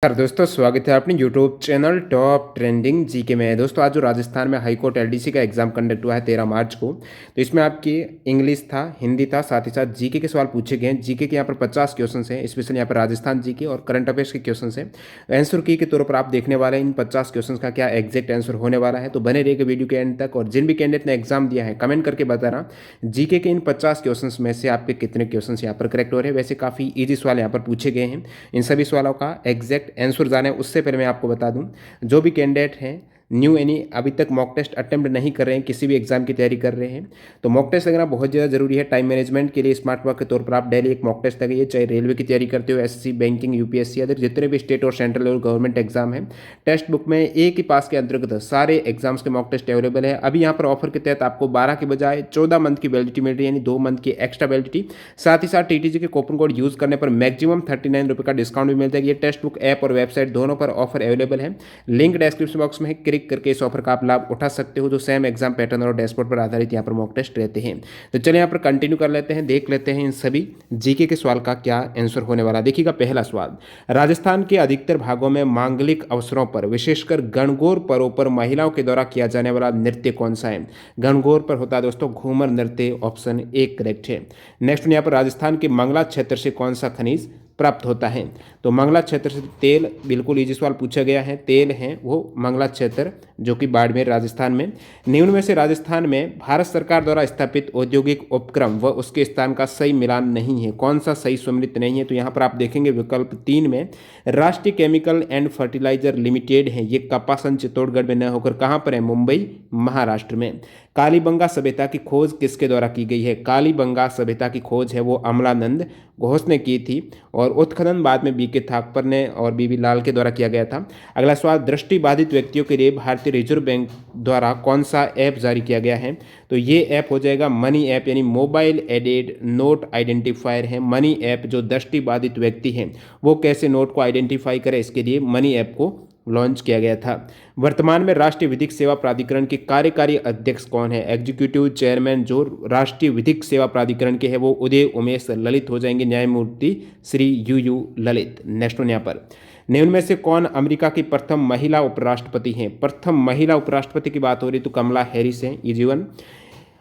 नमस्कार दोस्तों, स्वागत है अपने YouTube channel top trending GK में। दोस्तों आज जो राजस्थान में हाई कोर्ट एलडीसी का एग्जाम कंडक्ट हुआ है 13 मार्च को, तो इसमें आपकी इंग्लिश था, हिंदी था, साथ ही साथ जीके के सवाल पूछे गए हैं। जीके के यहाँ पर 50 क्वेश्चन हैं, स्पेशल यहाँ पर राजस्थान जीके और करंट अफेयर्स के क्वेश्चन हैं। आंसर की के तौर पर आप देखने वाले हैं इन 50 क्वेश्चन का क्या एग्जैक्ट आंसर होने वाला है। तो बने रहेगा वीडियो के एंड तक। और जिन भी कैंडिडेट ने एग्जाम दिया है कमेंट करके बताना जीके के इन 50 क्वेश्चन में से आपके कितने क्वेश्चन यहाँ पर करेक्ट हो रहे हैं। वैसे काफ़ी ईजी सवाल यहाँ पर पूछे गए हैं। इन सभी सवालों का एग्जैक्ट आंसर जाने उससे पहले मैं आपको बता दूं, जो भी कैंडिडेट हैं न्यू यानी अभी तक मॉक टेस्ट अटेम्प्ट नहीं कर रहे हैं, किसी भी एग्जाम की तैयारी कर रहे हैं, तो मॉक टेस्ट लगना बहुत ज़्यादा जरूरी है। टाइम मैनेजमेंट के लिए स्मार्ट वर्क के तौर पर आप डेली एक मॉक टेस्ट लगाइए, चाहे रेलवे की तैयारी करते हो, एसएससी, बैंकिंग, यूपीएससी, अदर जितने भी स्टेट और सेंट्रल लेवल गवर्नमेंट एग्जाम है। टेक्स्ट बुक में एक ही पास के अंतर्गत सारे एग्जाम्स के मॉक टेस्ट अवेलेबल है। अभी यहाँ पर ऑफर के तहत आपको 12 के बजाय 14 मंथ की वैलिडिटी मिल रही है, यानी 2 मंथ की एक्स्ट्रा वैलिडिटी। साथ ही साथ टीटीजी के कूपन कोड यूज करने पर मैक्सिमम 39 रुपये का डिस्काउंट भी मिलता है। ये टेक्स्ट बुक ऐप और वेबसाइट दोनों पर ऑफर अवेलेबल है। लिंक डिस्क्रिप्शन बॉक्स में है, क्लिक करके इस ऑफर का आप लाभ उठा सकते हो, जो सेम एग्जाम पैटर्न और डैशबोर्ड पर आधारित यहाँ पर मॉक टेस्ट रहते हैं। तो चलिए यहाँ पर कंटिन्यू कर लेते हैं, देख लेते हैं इन सभी जीके के सवाल का क्या आंसर होने वाला। देखिएगा पहला सवाल, राजस्थान के अधिकतर भागों में मांगलिक अवसरों पर विशेषकर गणगौर पर्वों पर महिलाओं के द्वारा किया जाने वाला नृत्य कौन सा है। गणगौर पर होता है दोस्तों घूमर नृत्य, ऑप्शन ए करेक्ट है। नेक्स्ट यहाँ पर राजस्थान के मंगला क्षेत्र से कौन सा खनिज प्राप्त होता है। तो मंगला क्षेत्र से तेल, बिल्कुल इजी सवाल पूछा गया है, तेल है वो मंगला क्षेत्र जो कि बाड़मेर राजस्थान में। निम्न में से राजस्थान में भारत सरकार द्वारा स्थापित औद्योगिक उपक्रम व उसके स्थान का सही मिलान नहीं है, कौन सा सही सम्मिलित नहीं है। तो यहाँ पर आप देखेंगे विकल्प 3 में राष्ट्रीय केमिकल एंड फर्टिलाइजर लिमिटेड है, ये कपासन चित्तौड़गढ़ में न होकर कहाँ पर है, मुंबई महाराष्ट्र में। कालीबंगा सभ्यता की खोज किसके द्वारा की गई है। कालीबंगा सभ्यता की खोज है वो अमलानंद घोष ने की थी, और उत्खनन बाद में बीके थापर ने और बीबी लाल के द्वारा किया गया था। अगला सवाल, दृष्टिबाधित व्यक्तियों के लिए भारतीय रिजर्व बैंक द्वारा कौन सा ऐप जारी किया गया है। तो ये ऐप हो जाएगा मनी ऐप, यानी मोबाइल एडेड नोट आइडेंटिफायर है। मनी ऐप जो दृष्टिबाधित व्यक्ति हैं वो कैसे नोट को आइडेंटिफाई करे, इसके लिए मनी ऐप को लॉन्च किया गया था। वर्तमान में राष्ट्रीय विधिक सेवा प्राधिकरण के कार्यकारी अध्यक्ष कौन है। एग्जीक्यूटिव चेयरमैन जो राष्ट्रीय विधिक सेवा प्राधिकरण के हैं वो उदय उमेश ललित हो जाएंगे, न्यायमूर्ति Shri you Lalit. Next one यहाँ पर, निम्न में से कौन अमेरिका की प्रथम महिला उपराष्ट्रपति हैं। प्रथम महिला उपराष्ट्रपति की बात हो रही तो कमला हैरिस हैं, ये जीवन।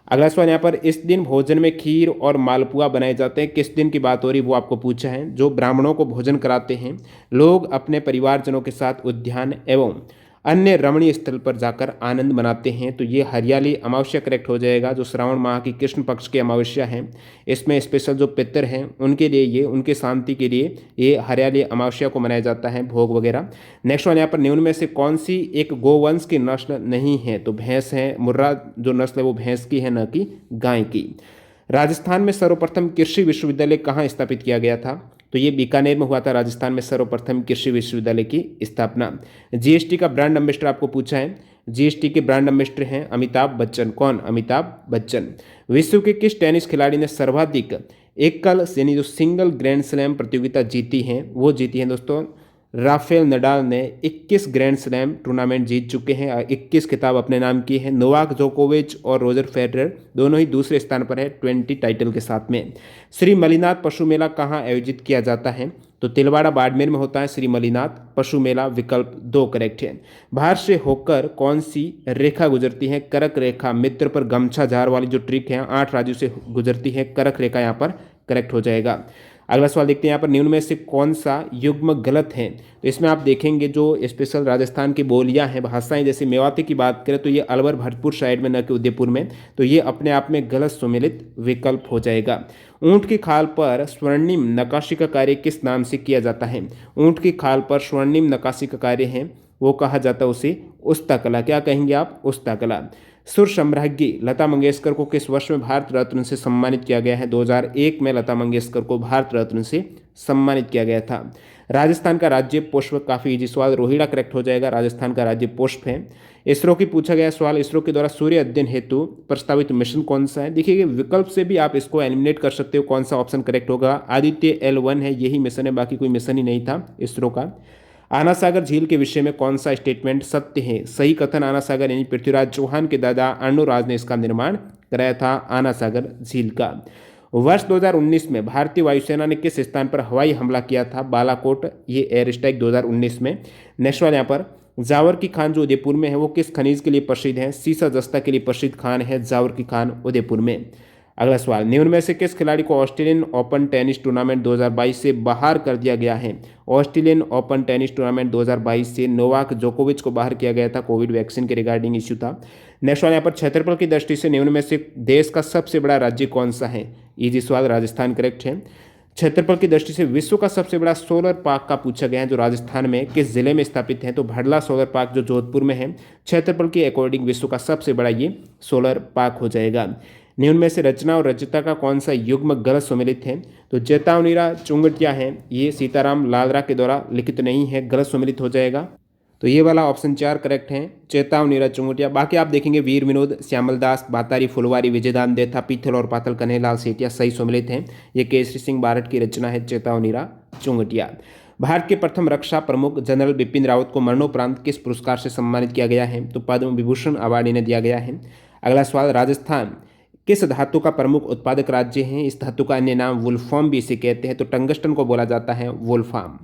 अगला सवाल यहाँ पर, इस दिन भोजन में खीर और मालपुआ बनाए जाते हैं, किस दिन की बात हो रही वो आपको पूछा है। जो ब्राह्मणों को भोजन कराते हैं लोग अपने परिवारजनों के साथ उद्यान एवं अन्य रमणीय स्थल पर जाकर आनंद मनाते हैं। तो ये हरियाली अमावस्या करेक्ट हो जाएगा, जो श्रावण माह की कृष्ण पक्ष की अमावस्या है। इसमें स्पेशल जो पितर हैं उनके लिए, ये उनके शांति के लिए ये हरियाली अमावस्या को मनाया जाता है, भोग वगैरह। नेक्स्ट वन यहाँ पर, निम्न में से कौन सी एक गोवंश की नस्ल नहीं है। तो भैंस है, मुर्रा जो नस्ल है वो भैंस की है, न कि गाय की। राजस्थान में सर्वप्रथम कृषि विश्वविद्यालय कहाँ स्थापित किया गया था। तो ये बीकानेर में हुआ था, राजस्थान में सर्वप्रथम कृषि विश्वविद्यालय की स्थापना। जीएसटी का ब्रांड एम्बेसडर आपको पूछा है, जीएसटी के ब्रांड एम्बेसडर हैं अमिताभ बच्चन। कौन, अमिताभ बच्चन। विश्व के किस टेनिस खिलाड़ी ने सर्वाधिक एकल यानी जो सिंगल ग्रैंड स्लैम प्रतियोगिता जीती है, वो जीती है दोस्तों राफेल नडाल ने 21 ग्रैंड स्लैम टूर्नामेंट जीत चुके हैं, 21 खिताब अपने नाम किए हैं। नोवाक जोकोविच और रोजर फेडरर दोनों ही दूसरे स्थान पर है 20 टाइटल के साथ में। श्री मलिनाथ पशु मेला कहाँ आयोजित किया जाता है। तो तिलवाड़ा बाड़मेर में होता है श्री मलिनाथ पशु मेला, विकल्प 2 करेक्ट है। भारत से होकर कौन सी रेखा गुजरती है। करक रेखा, मित्र पर गमछा झार वाली जो ट्रिक है 8 राज्यों से गुजरती है, करक रेखा यहाँ पर करेक्ट हो जाएगा। अगला सवाल देखते हैं यहाँ पर, निम्न में से कौन सा युग्म गलत है। तो इसमें आप देखेंगे जो स्पेशल राजस्थान की बोलियां हैं, भाषाएं, जैसे मेवाती की बात करें तो ये अलवर भरतपुर साइड में, न कि उदयपुर में, तो ये अपने आप में गलत सुमेलित विकल्प हो जाएगा। ऊंट की खाल पर स्वर्णिम नक्काशी का कार्य किस नाम से किया जाता है। ऊंट की खाल पर स्वर्णिम नक्काशी का कार्य है वो कहा जाता है उसे उस्ता कला। क्या कहेंगे आप, उस्ता कला। सुर सम्राज्ञी लता मंगेशकर को किस वर्ष में भारत रत्न से सम्मानित किया गया है। 2001 में लता मंगेशकर को भारत रत्न से सम्मानित किया गया था। राजस्थान का राज्य पुष्प, काफी इजी सवाल, रोहिड़ा करेक्ट हो जाएगा, राजस्थान का राज्य पुष्प है। इसरो की पूछा गया सवाल, इसरो के द्वारा सूर्य अध्ययन हेतु प्रस्तावित मिशन कौन सा है। देखिए विकल्प से भी आप इसको एलिमिनेट कर सकते हो, कौन सा ऑप्शन करेक्ट होगा। आदित्य L1 है, यही मिशन है, बाकी कोई मिशन ही नहीं था इसरो का। आना सागर झील के विषय में कौन सा स्टेटमेंट सत्य है। सही कथन, आना सागर यानी पृथ्वीराज चौहान के दादा अर्णोराज ने इसका निर्माण कराया था, आना सागर झील का। वर्ष 2019 में भारतीय वायुसेना ने किस स्थान पर हवाई हमला किया था? बालाकोट, ये एयर स्ट्राइक 2019 में। नेक्स्ट वाला यहाँ पर जावर की खान जो उदयपुर में है वो किस खनिज के लिए प्रसिद्ध है? सीसा जस्ता के लिए प्रसिद्ध खान है जावर की खान उदयपुर में। अगला सवाल, निम्न में से किस खिलाड़ी को ऑस्ट्रेलियन ओपन टेनिस टूर्नामेंट 2022 से बाहर कर दिया गया है? ऑस्ट्रेलियन ओपन टेनिस टूर्नामेंट 2022 से नोवाक जोकोविच को बाहर किया गया था, कोविड वैक्सीन के रिगार्डिंग इश्यू था। नेक्स्ट वाला यहाँ पर क्षेत्रफल की दृष्टि से निम्न में से देश का सबसे बड़ा राज्य कौन सा है? इजी सवाल, राजस्थान करेक्ट है। क्षेत्रफल की दृष्टि से विश्व का सबसे बड़ा सोलर पार्क का पूछा गया है, जो राजस्थान में किस जिले में स्थापित है? तो भड़ला सोलर पार्क जो जोधपुर में है, क्षेत्रफल के अकॉर्डिंग विश्व का सबसे बड़ा ये सोलर पार्क हो जाएगा। निम्न में से रचना और रचिता का कौन सा युग्म गलत सम्मिलित है? तो चेतावनीरा चुंगटिया है, ये सीताराम लालरा के द्वारा लिखित नहीं है, गलत सम्मिलित हो जाएगा। तो ये वाला ऑप्शन 4 करेक्ट है, चेतावनीरा चुंगटिया। बाकी आप देखेंगे वीर विनोद, श्यामल दास, बातारी फुलवारी, विजयदान देथा, पीथल और पातल कन्हैयालाल सेठिया सही सम्मिलित हैं। ये केसरी सिंह बारट की रचना है चेतावनीरा चुंगटिया। भारत के प्रथम रक्षा प्रमुख जनरल बिपिन रावत को मरणोपरांत किस पुरस्कार से सम्मानित किया गया है? तो पद्म विभूषण अवार्ड इन्हें दिया गया है। अगला सवाल, राजस्थान किस धातु का प्रमुख उत्पादक राज्य है? इस धातु का अन्य नाम वुल्फॉर्म भी इसे कहते हैं, तो टंगस्टन को बोला जाता है वुल्फॉर्म।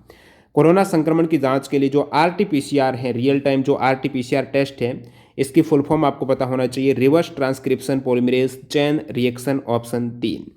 कोरोना संक्रमण की जांच के लिए जो आरटीपीसीआर है, रियल टाइम जो आरटीपीसीआर टेस्ट है, इसकी फुल फॉर्म आपको पता होना चाहिए, reverse transcription polymerase chain reaction, option 3।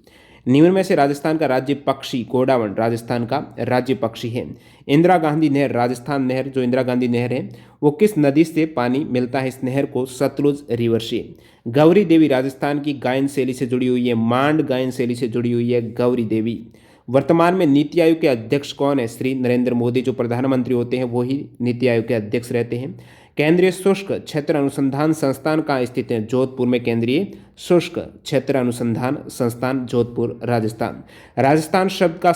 निम्न में से राजस्थान का राज्य पक्षी गोडावण राजस्थान का राज्य पक्षी है। इंदिरा गांधी नहर, राजस्थान नहर जो इंदिरा गांधी नहर है वो किस नदी से पानी मिलता है? इस नहर को सतलुज रिवर से। गौरी देवी राजस्थान की गायन शैली से जुड़ी हुई है, मांड गायन शैली से जुड़ी हुई है गौरी देवी। वर्तमान में नीति आयोग के अध्यक्ष कौन है? श्री नरेंद्र मोदी, जो प्रधानमंत्री होते हैं वही नीति आयोग के अध्यक्ष रहते हैं। केंद्रीय शुष्क क्षेत्र अनुसंधान संस्थान कहाँ स्थित है? जोधपुर में केंद्रीय शुष्क क्षेत्र अनुसंधान संस्थान, जोधपुर, राजस्थान। राजस्थान शब्द का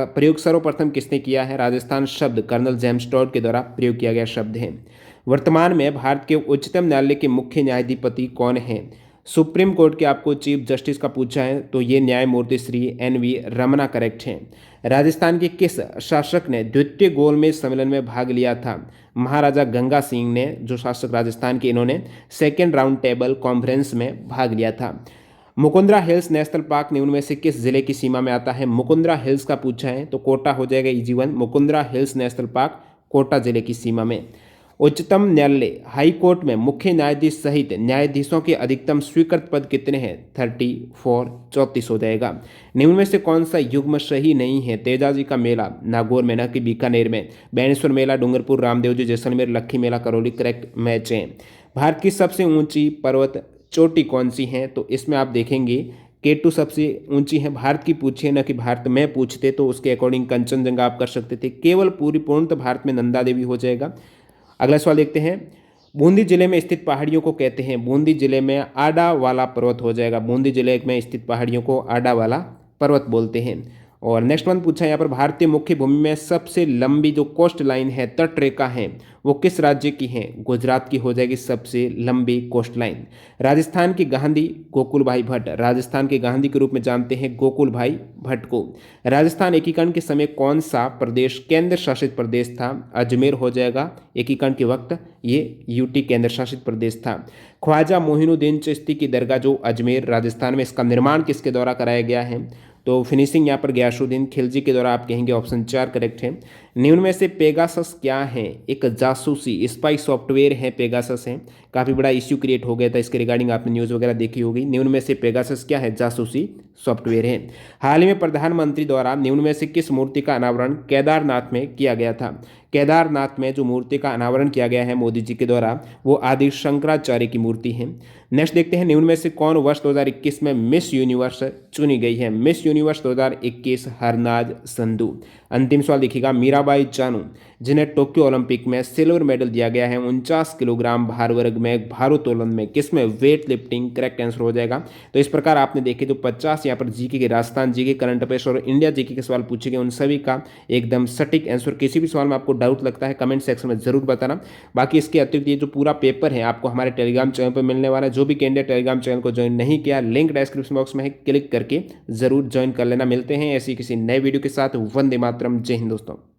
प्रयोग सर्वप्रथम किसने किया है? राजस्थान शब्द कर्नल जेम्स टॉड के द्वारा प्रयोग किया गया शब्द है। वर्तमान में भारत के उच्चतम न्यायालय के मुख्य न्यायाधिपति कौन है? सुप्रीम कोर्ट के आपको चीफ जस्टिस का पूछा है तो ये न्यायमूर्ति श्री NV रमना करेक्ट हैं। राजस्थान के किस शासक ने द्वितीय गोलमेज सम्मेलन में भाग लिया था? महाराजा गंगा सिंह ने, जो शासक राजस्थान के, इन्होंने सेकेंड राउंड टेबल कॉन्फ्रेंस में भाग लिया था। मुकुंदरा हिल्स नेशनल पार्क निम्न में से किस जिले की सीमा में आता है? मुकुंदरा हिल्स का पूछा है तो कोटा हो जाएगा easy one. Mukundra hills national park Kota जिले की सीमा में। उच्चतम न्यायालय हाई कोर्ट में मुख्य न्यायाधीश सहित न्यायाधीशों के अधिकतम स्वीकृत पद कितने हैं? 34, 34 हो जाएगा। निम्न में से कौन सा युग्म सही नहीं है? तेजाजी का मेला नागौर में, न कि बीकानेर में। बैनेश्वर मेला डूंगरपुर, रामदेव जी जैसलमेर, लक्खी मेला करौली, करेक्ट मैच है। भारत की सबसे ऊंची पर्वत चोटी कौन सी है? तो इसमें आप देखेंगे K2 सबसे ऊंची है। भारत की पूछे न कि भारत में पूछते तो उसके अकॉर्डिंग कंचनजंगा आप कर सकते थे। केवल पूर्णतः भारत में नंदा देवी हो जाएगा। अगला सवाल देखते हैं, बूंदी जिले में स्थित पहाड़ियों को कहते हैं? बूंदी जिले में आडा वाला पर्वत हो जाएगा। बूंदी जिले में स्थित पहाड़ियों को आडा वाला पर्वत बोलते हैं। और नेक्स्ट वन पूछा है यहाँ पर, भारतीय मुख्य भूमि में सबसे लंबी जो कोस्ट लाइन है, तट रेखा है, वो किस राज्य की है? गुजरात की हो जाएगी सबसे लंबी कोस्ट लाइन। राजस्थान की गांधी गोकुल भाई भट्ट, राजस्थान के गांधी के रूप में जानते हैं गोकुल भाई भट्ट को। राजस्थान एकीकरण के समय कौन सा प्रदेश केंद्र शासित प्रदेश था? अजमेर हो जाएगा एकीकरण के वक्त, ये UT केंद्र शासित प्रदेश था। ख्वाजा मोहिनुद्दीन चिश्ती की दरगाह जो अजमेर राजस्थान में, इसका निर्माण किसके द्वारा कराया गया है? तो फिनिशिंग यहाँ पर गयासुद्दीन खिलजी के द्वारा आप कहेंगे, ऑप्शन 4 करेक्ट है। निम्न में से पेगासस क्या है? एक जासूसी स्पाई सॉफ्टवेयर है, पेगासस है। काफ़ी बड़ा इश्यू क्रिएट हो गया था इसके रिगार्डिंग, आपने न्यूज़ वगैरह देखी होगी। निम्न में से पेगासस क्या है? जासूसी सॉफ्टवेयर है। हाल ही में प्रधानमंत्री द्वारा निम्न में से किस मूर्ति का अनावरण केदारनाथ में किया गया था? केदारनाथ में जो मूर्ति का अनावरण किया गया है मोदी जी के द्वारा, वो आदि शंकराचार्य की मूर्ति है। नेक्स्ट देखते हैं, निम्न में से कौन वर्ष 2021 में मिस यूनिवर्स चुनी गई है? Miss universe 2021 Harnaaz Sandhu. अंतिम सवाल देखिएगा, मीराबाई चानू जिन्हें टोक्यो ओलंपिक में सिल्वर मेडल दिया गया है 49 किलोग्राम भार वर्ग में भारोत्तोलन में, किसमें? वेट लिफ्टिंग, करेक्ट आंसर हो जाएगा। तो इस प्रकार आपने देखे जो 50 यहाँ पर जीके के, राजस्थान जीके, करंट अफेयर्स और इंडिया जीके के सवाल पूछे गए, उन सभी का एकदम सटीक आंसर। किसी भी सवाल में आपको डाउट लगता है कमेंट सेक्शन में जरूर बताना। बाकी इसके अतिरिक्त ये जो पूरा पेपर है आपको हमारे टेलीग्राम चैनल पर मिलने वाला है। जो भी कैंडिडेट टेलीग्राम चैनल को ज्वाइन नहीं किया, लिंक डिस्क्रिप्शन बॉक्स में है, क्लिक करके जरूर ज्वाइन कर लेना। मिलते हैं ऐसी किसी नए वीडियो के साथ। वंदे मातरम, जय हिंद दोस्तों।